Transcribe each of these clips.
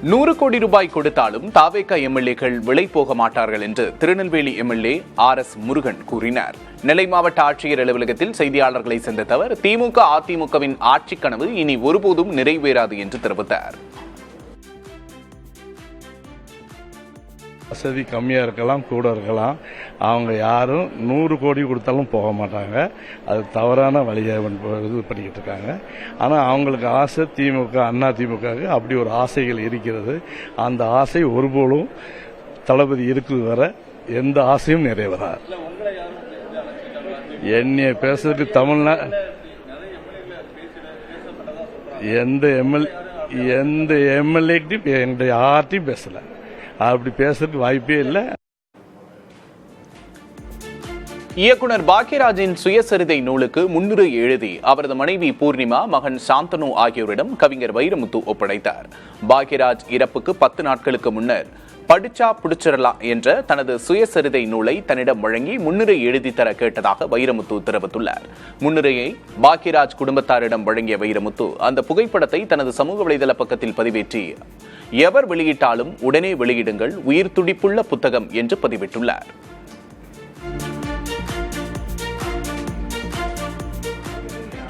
100 கோடி ரூபாய் கொடுத்தாலும் தாவேக எம்எல்ஏக்கள் விலை போக மாட்டார்கள் என்று திருநெல்வேலி எம்எல்ஏ RS முருகன் கூறினார். நெல்லை மாவட்ட ஆட்சியர் அலுவலகத்தில் செய்தியாளர்களை சந்தித்த அவர் திமுக அதிமுகவின் ஆட்சி கனவு இனி ஒருபோதும் நிறைவேறாது என்று தெரிவித்தார். வசதி கம்மியாக இருக்கலாம், கூட இருக்கலாம். அவங்க யாரும் 100 கோடி கொடுத்தாலும் போக மாட்டாங்க. அது தவறான வழியை இது பண்ணிக்கிட்டு இருக்காங்க. ஆனால் அவங்களுக்கு ஆசை திமுக அண்ணா திமுகவுக்கு அப்படி ஒரு ஆசைகள் இருக்கிறது. அந்த ஆசை ஒருபோதும் தளபதி இருக்குது வர எந்த ஆசையும் நிறைவேறாது. என்னைய பேசுறதுக்கு எந்த எம்எல்ஏக்கிட்டையும் எந்த யார்ட்டையும் பேசல. அப்படி பேசுறதுக்கு வாய்ப்பே இல்லை. இயக்குனர் பாக்யராஜின் சுயசரிதை நூலுக்கு முன்னுரை எழுதி அவரது மனைவி பூர்ணிமா, மகன் சாந்தனு ஆகியோரிடம் கவிஞர் வைரமுத்து ஒப்படைத்தார். பாக்யராஜ் இறப்புக்கு 10 நாட்களுக்கு முன்னர் படிச்சா புடிச்சிடலாம் என்ற தனது சுயசரிதை நூலை தன்னிடம் வழங்கி முன்னுரை எழுதி தர கேட்டதாக வைரமுத்து தெரிவித்துள்ளார். முன்னுரையை பாக்யராஜ் குடும்பத்தாரிடம் வழங்கிய வைரமுத்து அந்த புகைப்படத்தை தனது சமூக வலைதள பக்கத்தில் பதிவேற்றி எவர் வெளியிட்டாலும் உடனே வெளியிடுங்கள், உயிர் துடிப்புள்ள புத்தகம் என்று பதிவிட்டுள்ளார்.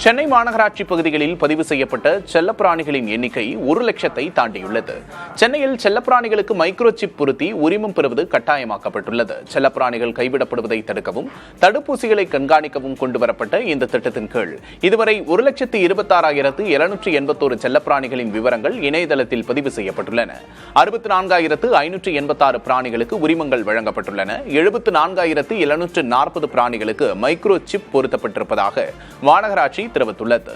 சென்னை மாநகராட்சி பகுதிகளில் பதிவு செய்யப்பட்ட செல்லப்பிராணிகளின் எண்ணிக்கை 1 லட்சத்தை தாண்டியுள்ளது. சென்னையில் செல்லப்பிராணிகளுக்கு மைக்ரோ சிப் பொருத்தி உரிமம் பெறுவது கட்டாயமாக்கப்பட்டுள்ளது. செல்லப்பிராணிகள் கைவிடப்படுவதை தடுக்கவும் தடுப்பூசிகளை கண்காணிக்கவும் கொண்டுவரப்பட்ட இந்த திட்டத்தின் கீழ் இதுவரை 1,26,781 செல்லப்பிராணிகளின் விவரங்கள் இணையதளத்தில் பதிவு செய்யப்பட்டுள்ளன. 64,586 பிராணிகளுக்கு உரிமங்கள் வழங்கப்பட்டுள்ளன. 74,740 பிராணிகளுக்கு மைக்ரோ சிப் பொருத்தப்பட்டிருப்பதாக மாநகராட்சி தெரிவித்துள்ளது.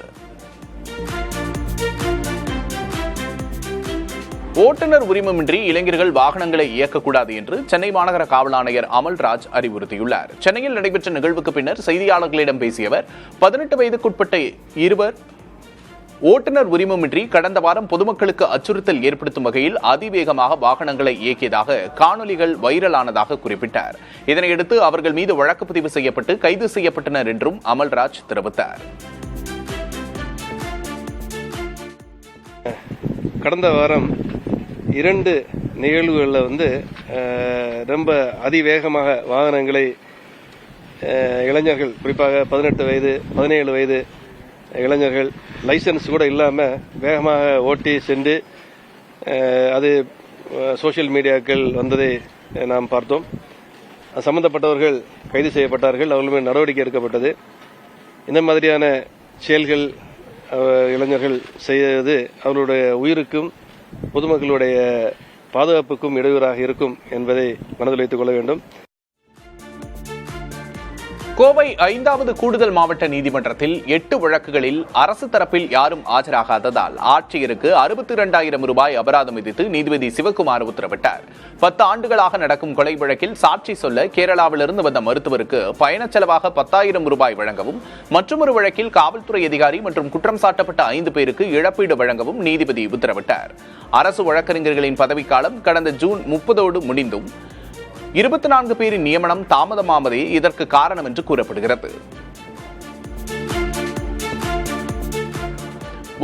ஓட்டுநர் உரிமமின்றி இளைஞர்கள் வாகனங்களை இயக்கக்கூடாது என்று சென்னை மாநகர காவல் ஆணையர் அமல்ராஜ் அறிவுறுத்தியுள்ளார். சென்னையில் நடைபெற்ற நிகழ்வுக்கு பின்னர் செய்தியாளர்களிடம் பேசிய அவர் 18 வயதுக்குட்பட்ட இருவர் ஓட்டுநர் உரிமமின்றி கடந்த வாரம் பொதுமக்களுக்கு அச்சுறுத்தல் ஏற்படுத்தும் வகையில் அதிவேகமாக வாகனங்களை இயக்கியதாக காணொலிகள் வைரலானதாக குறிப்பிட்டார். இதனையடுத்து அவர்கள் மீது வழக்கு பதிவு செய்யப்பட்டு கைது செய்யப்பட்டனர் என்றும் அமல்ராஜ் தெரிவித்தார். கடந்த வாரம் 2 நிகழ்வுகளில் ரொம்ப அதிவேகமாக வாகனங்களை இளைஞர்கள், குறிப்பாக 18 வயது 17 வயது இளைஞர்கள் லைசன்ஸ் கூட இல்லாமல் வேகமாக ஓட்டி சென்று அது சோசியல் மீடியாக்கள் வந்ததை நாம் பார்த்தோம். சம்பந்தப்பட்டவர்கள் கைது செய்யப்பட்டார்கள், அவர்கள் மேல் நடவடிக்கை எடுக்கப்பட்டது. இந்த மாதிரியான செயல்கள் இளைஞர்கள் செய்வது அவர்களுடைய உயிருக்கும் பொதுமக்களுடைய பாதுகாப்புக்கும் இடையூறாக இருக்கும் என்பதை மனதில் வைத்துக் கொள்ள வேண்டும். கோவை 5வது கூடுதல் மாவட்ட நீதிமன்றத்தில் 8 வழக்குகளில் அரசு தரப்பில் யாரும் ஆஜராகாததால் ஆட்சியருக்கு 62,000 ரூபாய் அபராதம் விதித்து நீதிபதி சிவக்குமார் உத்தரவிட்டார். 10 ஆண்டுகளாக நடக்கும் கொலை வழக்கில் சாட்சி சொல்ல கேரளாவிலிருந்து வந்த மருத்துவருக்கு பயணச் செலவாக 10,000 ரூபாய் வழங்கவும், மற்றொரு வழக்கில் காவல்துறை அதிகாரி மற்றும் குற்றம் சாட்டப்பட்ட 5 பேருக்கு இழப்பீடு வழங்கவும் நீதிபதி உத்தரவிட்டார். அரசு வழக்கறிஞர்களின் பதவிக்காலம் கடந்த ஜூன் 30 முடிந்தும் 24 பேரின் நியமனம் தாமதமாவதே இதற்கு காரணம் என்று கூறப்படுகிறது.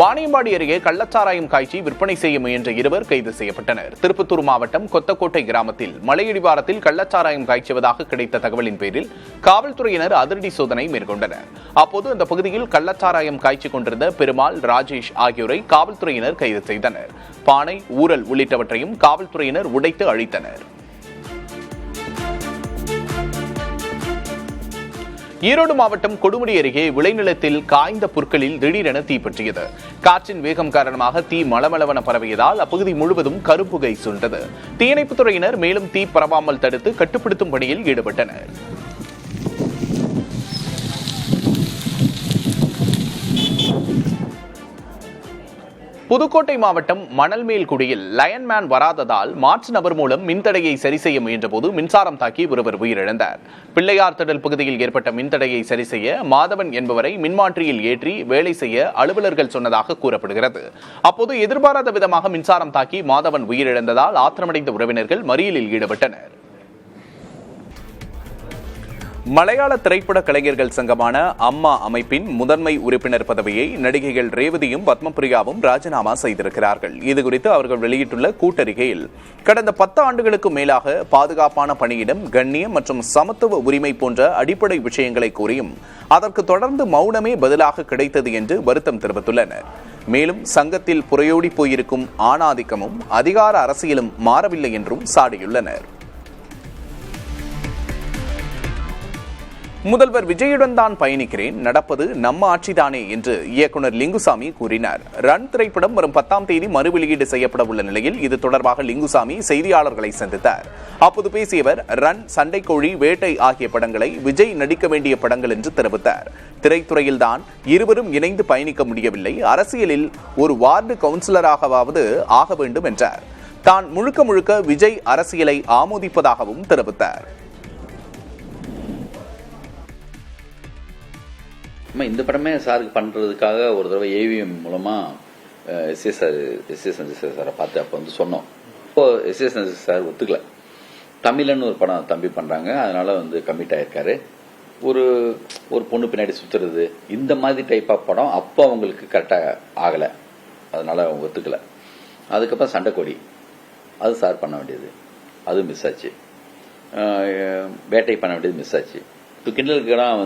வாணியம்பாடி அருகே கள்ளச்சாராயம் காய்ச்சி விற்பனை செய்ய முயன்ற 2 கைது செய்யப்பட்டனர். திருப்பத்தூர் மாவட்டம் கொத்தக்கோட்டை கிராமத்தில் மலையடிவாரத்தில் கள்ளச்சாராயம் காய்ச்சுவதாக கிடைத்த தகவலின் பேரில் காவல்துறையினர் அதிரடி சோதனை மேற்கொண்டனர். அப்போது அந்த பகுதியில் கள்ளச்சாராயம் காய்ச்சி கொண்டிருந்த பெருமாள், ராஜேஷ் ஆகியோரை காவல்துறையினர் கைது செய்தனர். பானை, ஊரல் உள்ளிட்டவற்றையும் காவல்துறையினர் உடைத்து அழித்தனர். ஈரோடு மாவட்டம் கொடுமுடி அருகே விளைநிலத்தில் காய்ந்த புற்களில் திடீரென தீப்பற்றியது. காற்றின் வேகம் காரணமாக தீ மளமளவென பரவியதால் அப்பகுதி முழுவதும் கரும்புகை சூழ்ந்தது. தீயணைப்புத் துறையினர் மேலும் தீ பரவாமல் தடுத்து கட்டுப்படுத்தும் பணியில் ஈடுபட்டனர். புதுக்கோட்டை மாவட்டம் மணல்மேல்குடியில் லயன்மேன் வராததால் மாற்று நபர் மூலம் மின்தடையை சரி செய்ய முயன்றபோது மின்சாரம் தாக்கி ஒருவர் உயிரிழந்தார். பிள்ளையார் திடல் பகுதியில் ஏற்பட்ட மின்தடையை சரி செய்ய மாதவன் என்பவரை மின்மாற்றியில் ஏற்றி வேலை செய்ய அலுவலர்கள் சொன்னதாக கூறப்படுகிறது. அப்போது எதிர்பாராத விதமாக மின்சாரம் தாக்கி மாதவன் உயிரிழந்ததால் ஆத்திரமடைந்த உறவினர்கள் மறியலில் ஈடுபட்டனர். மலையாள திரைப்பட கலைஞர்கள் சங்கமான அம்மா அமைப்பின் முதன்மை உறுப்பினர் பதவியை நடிகைகள் ரேவதியும் பத்மபிரியாவும் ராஜினாமா செய்திருக்கிறார்கள். இதுகுறித்து அவர்கள் வெளியிட்டுள்ள கூட்டறிக்கையில், கடந்த 10 ஆண்டுகளுக்கு மேலாக பாதுகாப்பான பணியிடம், கண்ணியம் மற்றும் சமத்துவ உரிமை போன்ற அடிப்படை விஷயங்களை கூறியும் அதற்கு தொடர்ந்து மௌனமே பதிலாக கிடைத்தது என்று வருத்தம் தெரிவித்துள்ளனர். மேலும் சங்கத்தில் புரையோடி போயிருக்கும் ஆணாதிக்கமும் அதிகார அரசியலும் மாறவில்லை என்றும் சாடியுள்ளனர். முதல்வர் விஜயுடன் தான் பயணிக்கிறேன், நடப்பது நம்ம ஆட்சிதானே என்று இயக்குனர் லிங்குசாமி கூறினார். ரன் திரைப்படம் வரும் 10ஆம் தேதி மறு வெளியீடு செய்யப்பட உள்ள நிலையில் இது தொடர்பாக லிங்குசாமி செய்தியாளர்களை சந்தித்தார். அப்போது பேசியவர், ரன், சண்டைக்கோழி, வேட்டை ஆகிய படங்களை விஜய் நடிக்க வேண்டிய படங்கள் என்று தெரிவித்தார். திரைத்துறையில்தான் இருவரும் இணைந்து பயணிக்க முடியவில்லை, அரசியலில் ஒரு வார்டு கவுன்சிலராகவாவது ஆக வேண்டும் என்றார். தான் முழுக்க விஜய் அரசியலை ஆமோதிப்பதாகவும் தெரிவித்தார். இந்த படமே சாருக்கு பண்ணுறதுக்காக ஒரு தடவை ஏவிஎம் மூலமாக எஸ் சந்திரசேகர் சாரை பார்த்து அப்போ சொன்னோம். இப்போ எஸ் சந்திரசேகர் சார் ஒத்துக்கல. தமிழன்னு ஒரு படம் தம்பி பண்ணுறாங்க, அதனால கமிட் ஆயிருக்காரு. ஒரு பொண்ணு பின்னாடி சுற்றுறது இந்த மாதிரி டைப் ஆஃப் படம் அப்போ அவங்களுக்கு கரெக்டாக ஆகலை, அதனால அவங்க ஒத்துக்கல. அதுக்கப்புறம் சண்டைக்கோடி, அது சார் பண்ண வேண்டியது, அது மிஸ் ஆச்சு. வேட்டை பண்ண வேண்டியது மிஸ் ஆச்சு. இப்போ கிண்டலுக்கெல்லாம்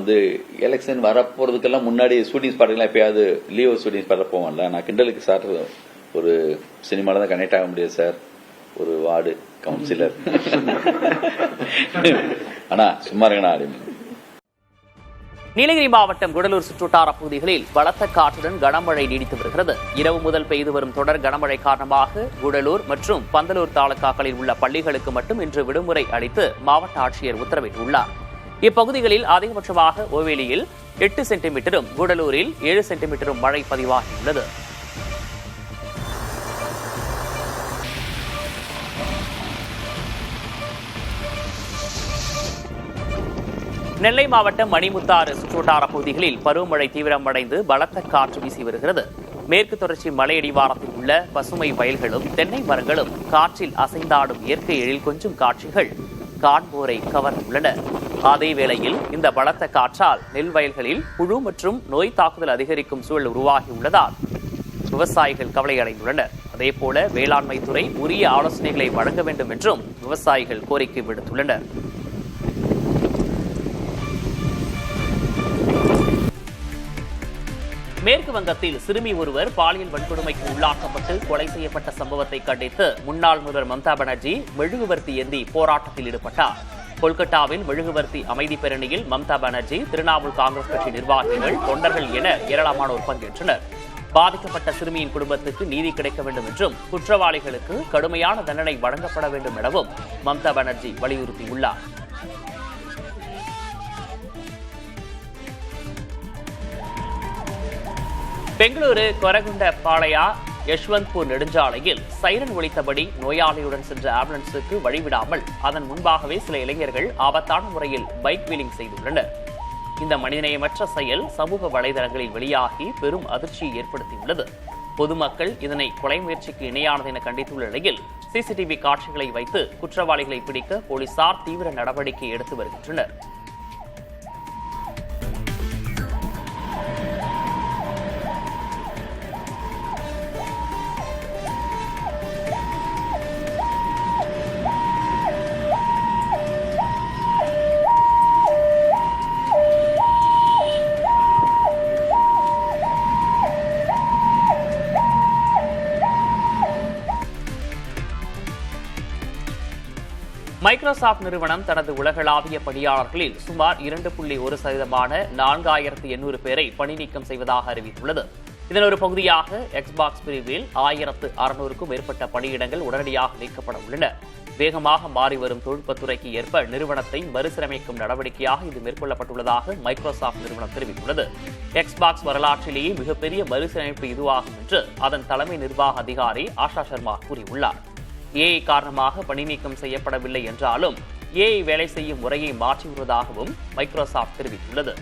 எலெக்ஷன் வரப்போறதுக்கெல்லாம் முன்னாடி ஷூட்டிங் ஸ்பாட்டுக்கெல்லாம் எப்பயாவது லீவ் ஷூட்டிங் ஸ்பாட்டில் போவான்ல, நான் கிண்டலுக்கு சார் ஒரு சினிமாவில் தான் கனெக்ட் ஆக முடியாது சார், ஒரு வார்டு கவுன்சிலர் ஆனா சும்மா இருக்கணும் ஆரம்பி. நீலகிரி மாவட்டம் கூடலூர் சுற்றுவட்டார பகுதிகளில் பலத்த காற்றுடன் கனமழை நீடித்து வருகிறது. இரவு முதல் பெய்து வரும் தொடர் கனமழை காரணமாக கூடலூர் மற்றும் பந்தலூர் தாலுகாக்களில் உள்ள பள்ளிகளுக்கு மட்டும் இன்று விடுமுறை அளித்து மாவட்ட ஆட்சியர் உத்தரவிட்டுள்ளார். இப்பகுதிகளில் அதிகபட்சமாக ஓவேலியில் 8 சென்டிமீட்டரும் கூடலூரில் 7 சென்டிமீட்டரும் மழை பதிவாகியுள்ளது. நெல்லை மாவட்டம் மணிமுத்தாறு சுற்றுவட்டார பகுதிகளில் பருவமழை தீவிரமடைந்து பலத்த காற்று வீசி வருகிறது. மேற்கு தொடர்ச்சி மலையடிவாரத்தில் உள்ள பசுமை வயல்களும் தென்னை மரங்களும் காற்றில் அசைந்தாடும் இயற்கை எழில் கொஞ்சம் காட்சிகள் காண்போரை கவர்ந்துள்ளன. அதே வேளையில் இந்த பலத்த காற்றால் நெல் வயல்களில் புழு மற்றும் நோய் தாக்குதல் அதிகரிக்கும் சூழல் உருவாகியுள்ளதால் விவசாயிகள் கவலையடைந்துள்ளனர். அதேபோல வேளாண்மை துறை உரிய ஆலோசனைகளை வழங்க வேண்டும் என்றும் விவசாயிகள் கோரிக்கை விடுத்துள்ளனர். மேற்கு வங்கத்தில் சிறுமி ஒருவர் பாலியல் வன்கொடுமைக்கு உள்ளாக்கப்பட்டு கொலை செய்யப்பட்ட சம்பவத்தை கண்டித்து முன்னாள் முதல்வர் மம்தா பானர்ஜி மெழுகுவர்த்தி ஏந்தி போராட்டத்தில் ஈடுபட்டார். கொல்கத்தாவில் மெழுகுவர்த்தி அமைதி பேரணியில் மம்தா பானர்ஜி, திரிணாமுல் காங்கிரஸ் கட்சி நிர்வாகிகள், தொண்டர்கள் என ஏராளமானோர் பங்கேற்றனர். பாதிக்கப்பட்ட சிறுமியின் குடும்பத்துக்கு நீதி கிடைக்க வேண்டும் என்றும் குற்றவாளிகளுக்கு கடுமையான தண்டனை வழங்கப்பட வேண்டும் எனவும் மம்தா பானர்ஜி வலியுறுத்தியுள்ளார். பெங்களூரு கொரகுண்டபாளையா யஷ்வந்த்பூர் நெடுஞ்சாலையில் சைரன் ஒலித்தபடி நோயாளியுடன் சென்ற ஆம்புலன்ஸுக்கு வழிவிடாமல் அதன் முன்பாகவே சில இளைஞர்கள் ஆபத்தான முறையில் பைக் வீலிங் செய்துள்ளனர். இந்த மனிதநேயமற்ற செயல் சமூக வலைதளங்களில் வெளியாகி பெரும் அதிர்ச்சியை ஏற்படுத்தியுள்ளது. பொதுமக்கள் இதனை கொலை முயற்சிக்கு இணையானது என கண்டித்துள்ள நிலையில் சிசிடிவி காட்சிகளை வைத்து குற்றவாளிகளை பிடிக்க போலீசார் தீவிர நடவடிக்கை எடுத்து வருகின்றனர். மைக்ரோசாப்ட் நிறுவனம் தனது உலகளாவிய பணியாளர்களில் சுமார் 2.1% 4800 பேரை பணி நீக்கம் செய்வதாக அறிவித்துள்ளது. இதன் ஒரு பகுதியாக எக்ஸ்பாக்ஸ் பிரிவில் 1600க்கும் மேற்பட்ட பணியிடங்கள் உடனடியாக நீக்கப்பட உள்ளன. வேகமாக மாறி வரும் தொழில்நுட்பத்துறைக்கு ஏற்ப நிறுவனத்தை மறுசீரமைக்கும் நடவடிக்கையாக இது மேற்கொள்ளப்பட்டுள்ளதாக மைக்ரோசாப்ட் நிறுவனம் தெரிவித்துள்ளது. எக்ஸ்பாக்ஸ் வரலாற்றிலேயே மிகப்பெரிய மறுசீரமைப்பு இதுவாகும் என்று அதன் தலைமை நிர்வாக அதிகாரி ஆஷா சர்மா கூறியுள்ளார். ஏஐ காரணமாக பணி நீக்கம் செய்யப்படவில்லை என்றாலும் ஏஐ வேலை செய்யும் முறையை மாற்றி வருவதாகவும் மைக்ரோசாப்ட் தெரிவித்துள்ளது.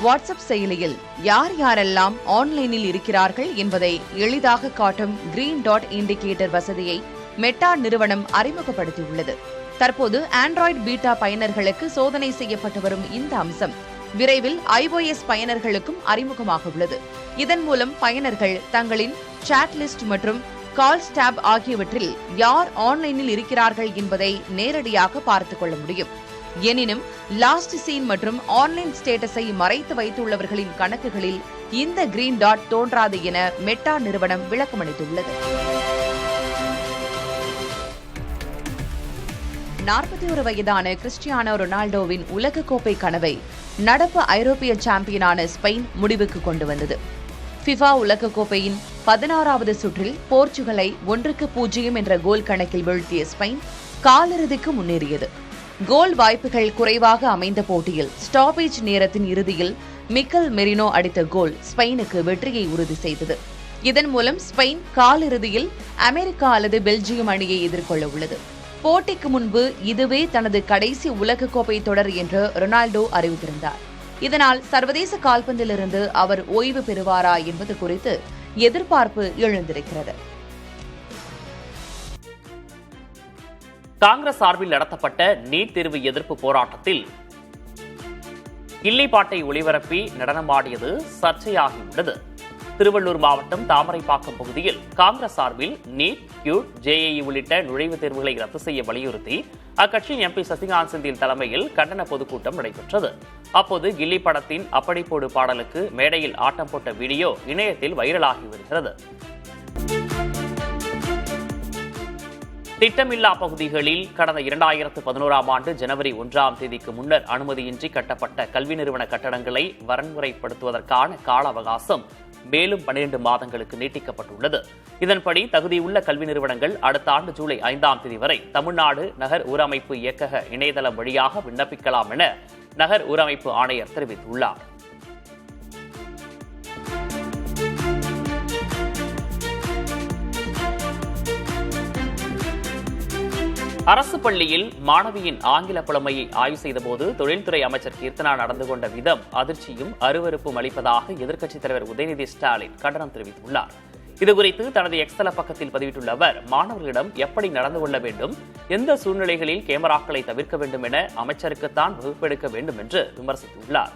வாட்ஸ்அப் செயலியில் யார் யாரெல்லாம் ஆன்லைனில் இருக்கிறார்கள் என்பதை எளிதாக காட்டும் கிரீன் டாட் இண்டிகேட்டர் வசதியை மெட்டா நிறுவனம் அறிமுகப்படுத்தியுள்ளது. தற்போது ஆண்ட்ராய்டு பீட்டா பயனர்களுக்கு சோதனை செய்யப்பட்டு வரும் இந்த அம்சம் விரைவில் iOS பயனர்களுக்கும் அறிமுகமாக உள்ளது. இதன் மூலம் பயனர்கள் தங்களின் சாட் லிஸ்ட் மற்றும் கால்ஸ் டேப் ஆகியவற்றில் யார் ஆன்லைனில் இருக்கிறார்கள் என்பதை நேரடியாக பார்த்துக் கொள்ள முடியும். எனினும் லாஸ்ட் சீன் மற்றும் ஆன்லைன் ஸ்டேட்டஸை மறைத்து வைத்துள்ளவர்களின் கணக்குகளில் இந்த கிரீன் டாட் தோன்றாது என மெட்டா நிறுவனம் விளக்கமளித்துள்ளது. 41 வயதான கிறிஸ்டியானோ ரொனால்டோவின் உலகக்கோப்பை கனவை நடப்பு ஐரோப்பிய சாம்பியனான ஸ்பெயின் முடிவுக்கு கொண்டு வந்தது. ஃபிஃபா உலகக்கோப்பையின் 16வது சுற்றில் போர்ச்சுகலை 1-0 என்ற கோல் கணக்கில் வீழ்த்திய ஸ்பெயின் காலிறுதிக்கு முன்னேறியது. கோல் வாய்ப்புகள் குறைவாக அமைந்த போட்டியில் ஸ்டாப்பேஜ் நேரத்தின் இறுதியில் மிக்கல் மெரினோ அடித்த கோல் ஸ்பெயினுக்கு வெற்றியை உறுதி செய்தது. இதன் மூலம் ஸ்பெயின் காலிறுதியில் அமெரிக்கா அல்லது பெல்ஜியம் அணியை எதிர்கொள்ள உள்ளது. போட்டிக்கு முன்பு இதுவே தனது கடைசி உலகக்கோப்பை தொடர் என்று ரொனால்டோ அறிவித்திருந்தார். இதனால் சர்வதேச கால்பந்திலிருந்து அவர் ஓய்வு பெறுவாரா என்பது குறித்து எதிர்பார்ப்பு எழுந்திருக்கிறது. காங்கிரஸ் சார்பில் நடத்தப்பட்ட நீட் தேர்வு எதிர்ப்பு போராட்டத்தில் கில்லிப்பாட்டை ஒளிபரப்பி நடனமாடியது சர்ச்சையாகியுள்ளது. திருவள்ளூர் மாவட்டம் தாமரைப்பாக்கம் பகுதியில் காங்கிரஸ் சார்பில் நீட், கியூட், JEE உள்ளிட்ட நுழைவுத் தேர்வுகளை ரத்து செய்ய வலியுறுத்தி அக்கட்சியின் MP சசிகாந்த் செந்தில் தலைமையில் கண்டன பொதுக்கூட்டம் நடைபெற்றது. அப்போது கில்லி படத்தின் அப்படி போடு பாடலுக்கு மேடையில் ஆட்டம் போட்ட வீடியோ இணையத்தில் வைரலாகி வருகிறது. திட்டமில்லா பகுதிகளில் கடந்த 2011ஆம் ஆண்டு ஜனவரி 1ஆம் தேதிக்கு முன்னர் அனுமதியின்றி கட்டப்பட்ட கல்வி நிறுவன கட்டடங்களை வரன்முறைப்படுத்துவதற்கான கால அவகாசம் மேலும் 12 மாதங்களுக்கு நீட்டிக்கப்பட்டுள்ளது. இதன்படி தகுதியுள்ள கல்வி நிறுவனங்கள் அடுத்த ஆண்டு ஜூலை 5ஆம் தேதி வரை தமிழ்நாடு நகர் ஊரமைப்பு இயக்கக இணையதளம் வழியாக விண்ணப்பிக்கலாம் என நகர் ஊரமைப்பு ஆணையர் தெரிவித்துள்ளார். அரசு பள்ளியில் மாணவியின் ஆங்கில புலமையை ஆய்வு செய்தபோது தொழில்துறை அமைச்சர் கீர்த்தனா நடந்து கொண்ட விதம் அதிர்ச்சியும் அருவருப்பும் அளிப்பதாக எதிர்க்கட்சித் தலைவர் உதயநிதி ஸ்டாலின் கண்டனம் தெரிவித்துள்ளார். இதுகுறித்து தனது எக்ஸ்தல பக்கத்தில் பதிவிட்டுள்ள அவர், மாணவர்களிடம் எப்படி நடந்து கொள்ள வேண்டும், எந்த சூழ்நிலைகளில் கேமராக்களை தவிர்க்க வேண்டும் என அமைச்சருக்குத்தான் வகுப்பெடுக்க வேண்டும் என்று விமர்சித்துள்ளார்.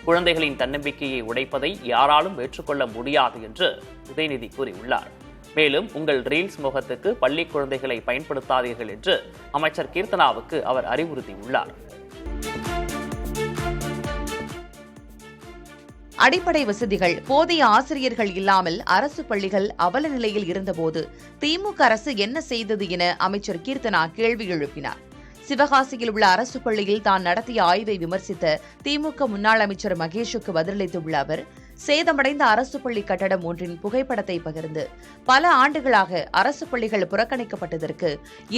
குழந்தைகளின் தன்னம்பிக்கையை உடைப்பதை யாராலும் ஏற்றுக்கொள்ள முடியாது என்று உதயநிதி கூறியுள்ளார். மேலும் உங்கள் ரீல்ஸ் முகத்துக்கு பள்ளி குழந்தைகளை பயன்படுத்தாதீர்கள் என்று அமைச்சர் கீர்த்தனாவுக்கு அவர் அறிவுறுத்தியுள்ளார். அடிப்படை வசதிகள், போதிய ஆசிரியர்கள் இல்லாமல் அரசு பள்ளிகள் அவல நிலையில் இருந்தபோது திமுக அரசு என்ன செய்தது என அமைச்சர் கீர்த்தனா கேள்வி எழுப்பினார். சிவகாசியில் உள்ள அரசு பள்ளியில் தான் நடத்திய ஆய்வை விமர்சித்த திமுக முன்னாள் அமைச்சர் மகேஷுக்கு பதிலளித்துள்ள அவர், சேதமடைந்த அரசு பள்ளி கட்டடம் ஒன்றின் புகைப்படத்தை பகிர்ந்து பல ஆண்டுகளாக அரசு பள்ளிகள் புறக்கணிக்கப்பட்டதற்கு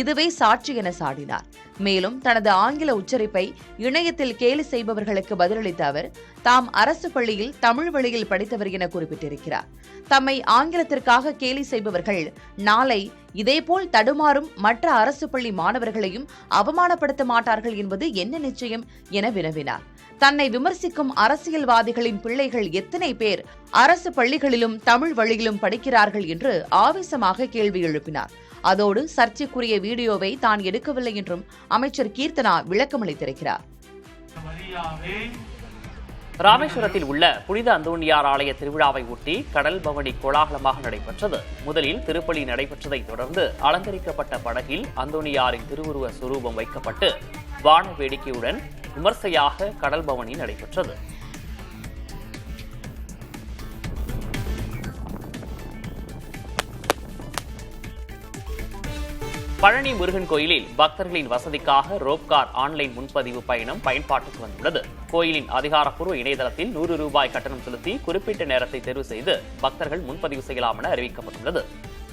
இதுவே சாட்சி என சாடினார். மேலும் தனது ஆங்கில உச்சரிப்பை இணையத்தில் கேலி செய்பவர்களுக்கு பதிலளித்த அவர், தாம் அரசு பள்ளியில் தமிழ் வழியில் படித்தவர் என குறிப்பிட்டிருக்கிறார். தம்மை ஆங்கிலத்திற்காக கேலி செய்பவர்கள் நாளை இதேபோல் தடுமாறும் மற்ற அரசு பள்ளி மாணவர்களையும் அவமானப்படுத்த மாட்டார்கள் என்பது என்ன நிச்சயம் என வினவினார். தன்னை விமர்சிக்கும் அரசியல்வாதிகளின் பிள்ளைகள் எத்தனை பேர் அரசு பள்ளிகளிலும் தமிழ் வழியிலும் படிக்கிறார்கள் என்று ஆவேசமாக கேள்வி எழுப்பினார். அதோடு சர்ச்சைக்குரிய வீடியோவை தான் எடுக்கவில்லை என்றும் அமைச்சர் கீர்த்தனா விளக்கமளித்திருக்கிறார். ராமேஸ்வரத்தில் உள்ள புனித அந்தோணியார் ஆலய திருவிழாவை ஒட்டி கடல் பவனி கோலாகலமாக நடைபெற்றது. முதலில் திருப்பலி நடைபெற்றதைத் தொடர்ந்து அலங்கரிக்கப்பட்ட படகில் அந்தோணியாரின் திருவுருவ சுரூபம் வைக்கப்பட்டு வான வேடிக்கையுடன் விமர்சையாக கடல் பவனி நடைபெற்றது. பழனி முருகன் கோயிலில் பக்தர்களின் வசதிக்காக ரோப்கார் ஆன்லைன் முன்பதிவு பயணம் பயன்பாட்டுக்கு வந்துள்ளது. கோயிலின் அதிகாரப்பூர்வ இணையதளத்தில் 100 ரூபாய் கட்டணம் செலுத்தி குறிப்பிட்ட நேரத்தை தேர்வு செய்து பக்தர்கள் முன்பதிவு செய்யலாம் என அறிவிக்கப்பட்டுள்ளது.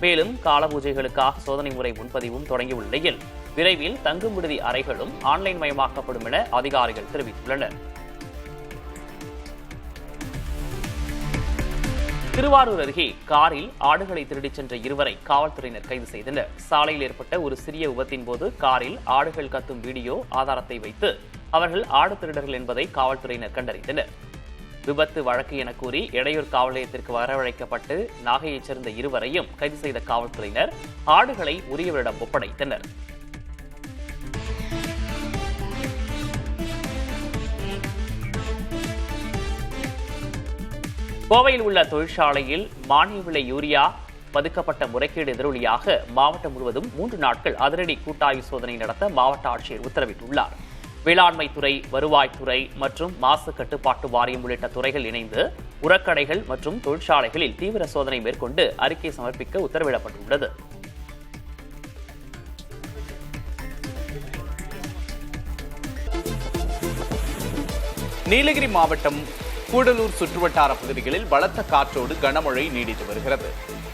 மேலும் கால பூஜைகளுக்காக சோதனை முறை முன்பதிவும் தொடங்கியுள்ள நிலையில் விரைவில் தங்கும் விடுதி அறைகளும் ஆன்லைன் மயமாக்கப்படும் என அதிகாரிகள் தெரிவித்துள்ளனர். திருவாரூர் அருகே காரில் ஆடுகளை திருடிச் சென்ற இருவரை காவல்துறையினர் கைது செய்தனர். சாலையில் ஏற்பட்ட ஒரு சிறிய விபத்தின் போது காரில் ஆடுகள் கத்தும் வீடியோ ஆதாரத்தை வைத்து அவர்கள் ஆடு திருடர்கள் என்பதை காவல்துறையினர் கண்டறிந்தனர். விபத்து வழக்கு என கூறி எடையூர் காவல் நிலையத்திற்கு வரவழைக்கப்பட்டு நாகையைச் சேர்ந்த இருவரையும் கைது செய்த காவல்துறையினர் ஆடுகளை உரியவரிடம் ஒப்படைத்தனர். கோவையில் உள்ள தொழிற்சாலையில் மானிய விலை யூரியா பதுக்கப்பட்ட முறைகேடு எதிரொலியாக மாவட்டம் முழுவதும் 3 நாட்கள் அதிரடி கூட்டாய்வு சோதனை நடத்த மாவட்ட ஆட்சியர் உத்தரவிட்டுள்ளார். வேளாண்மை துறை, வருவாய்த்துறை மற்றும் மாசு கட்டுப்பாட்டு வாரியம் உள்ளிட்ட துறைகள் இணைந்து உரக்கடைகள் மற்றும் தொழிற்சாலைகளில் தீவிர சோதனை மேற்கொண்டு அறிக்கை சமர்ப்பிக்க உத்தரவிடப்பட்டுள்ளது. நீலகிரி மாவட்டம் கூடலூர் சுற்றுவட்டார பகுதிகளில் பலத்த காற்றோடு கனமழை நீடித்து வருகிறது.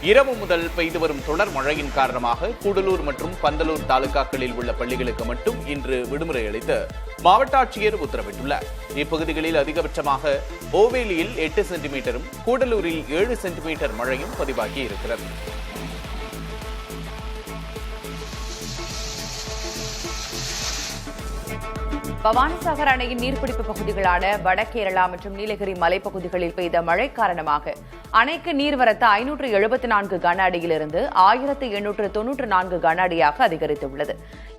இரவு முதல் பெய்து வரும் தொடர் மழையின் காரணமாக கூடலூர் மற்றும் பந்தலூர் தாலுகாக்களில் உள்ள பள்ளிகளுக்கு மட்டும் இன்று விடுமுறை அளித்து மாவட்ட ஆட்சியர் உத்தரவிட்டுள்ளார். இப்பகுதிகளில் அதிகபட்சமாக ஓவேலியில் 8 சென்டிமீட்டரும் கூடலூரில் 7 சென்டிமீட்டர் மழையும் பதிவாகி இருக்கிறது. பவானிசாகர் அணையின் நீர்பிடிப்பு பகுதிகளான வடகேரளா மற்றும் நீலகிரி மலைப்பகுதிகளில் பெய்த மழை காரணமாக அணைக்கு நீர்வரத்து 574 கன அடியிலிருந்து 1894 கன அடியாக அதிகரித்துள்ளது.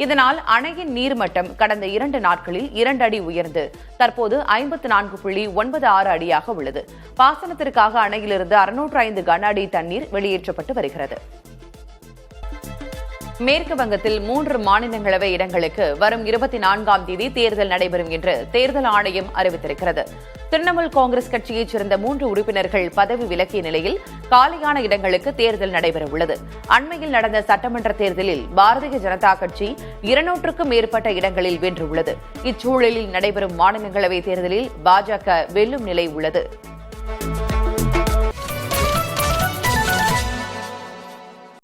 இதனால் அணையின் நீர்மட்டம் கடந்த 2 நாட்களில் 2 அடி உயர்ந்து தற்போது 54.96 அடியாக உள்ளது. பாசனத்திற்காக அணையிலிருந்து 605 கன அடி தண்ணீர் வெளியேற்றப்பட்டு வருகிறது. மேற்கு வங்கத்தில் 3 மாநிலங்களவை இடங்களுக்கு வரும் 24ஆம் தேதி தேர்தல் நடைபெறும் என்று தேர்தல் ஆணையம் அறிவித்திருக்கிறது. திரிணாமுல் காங்கிரஸ் கட்சியைச் சேர்ந்த 3 உறுப்பினர்கள் பதவி விலகிய நிலையில் காலியான இடங்களுக்கு தேர்தல் நடைபெறவுள்ளது. அண்மையில் நடந்த சட்டமன்ற தேர்தலில் பாரதிய ஜனதா கட்சி 200க்கும் மேற்பட்ட இடங்களில் வென்றுள்ளது. இச்சூழலில் நடைபெறும் மாநிலங்களவை தேர்தலில் பாஜக வெல்லும் நிலை உள்ளது.